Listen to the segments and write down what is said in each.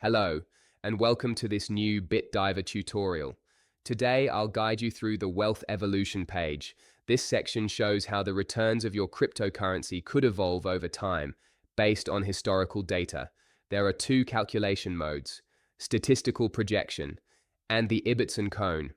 Hello, and welcome to this new BitDiver tutorial. Today, I'll guide you through the wealth evolution page. This section shows how the returns of your cryptocurrency could evolve over time, based on historical data. There are two calculation modes: statistical projection and the Ibbotson Cone.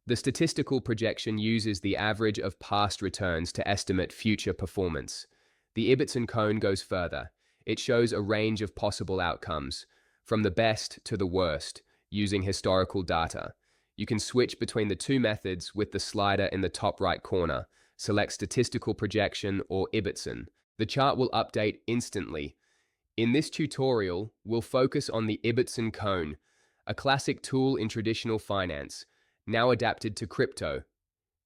The statistical projection uses the average of past returns to estimate future performance. The Ibbotson Cone goes further. It shows a range of possible outcomes, from the best to the worst, using historical data. You can switch between the two methods with the slider in the top right corner. Select Statistical Projection or Ibbotson. The chart will update instantly. In this tutorial, we'll focus on the Ibbotson Cone, a classic tool in traditional finance, now adapted to crypto.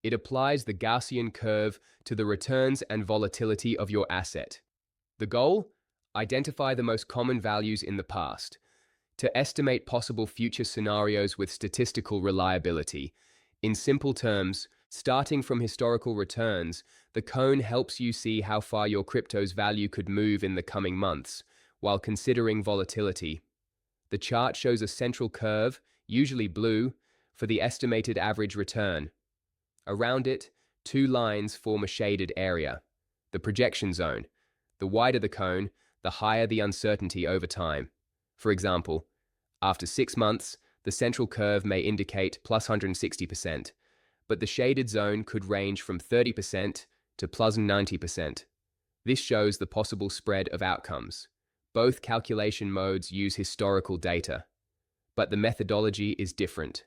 It applies the Gaussian curve to the returns and volatility of your asset. The goal? Identify the most common values in the past, to estimate possible future scenarios with statistical reliability. In simple terms, starting from historical returns, the cone helps you see how far your crypto's value could move in the coming months, while considering volatility. The chart shows a central curve, usually blue, for the estimated average return. Around it, two lines form a shaded area, the projection zone. The wider the cone, the higher the uncertainty over time. For example, after 6 months, the central curve may indicate plus 160%, but the shaded zone could range from 30% to plus 90%. This shows the possible spread of outcomes. Both calculation modes use historical data, but the methodology is different.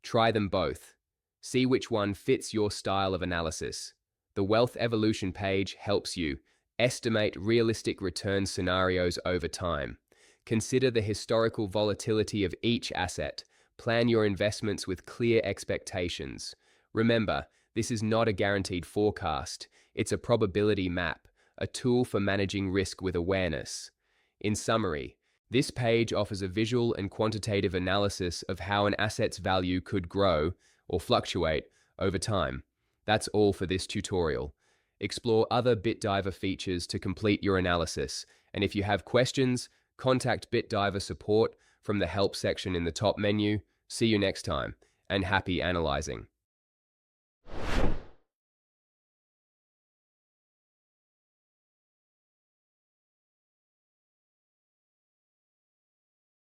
Try them both. See which one fits your style of analysis. The Wealth Evolution page helps you estimate realistic return scenarios over time. Consider the historical volatility of each asset. Plan your investments with clear expectations. Remember, this is not a guaranteed forecast. It's a probability map, a tool for managing risk with awareness. In summary, this page offers a visual and quantitative analysis of how an asset's value could grow or fluctuate over time. That's all for this tutorial. Explore other BitDiver features to complete your analysis. And if you have questions, contact BitDiver support from the help section in the top menu. See you next time, and happy analyzing.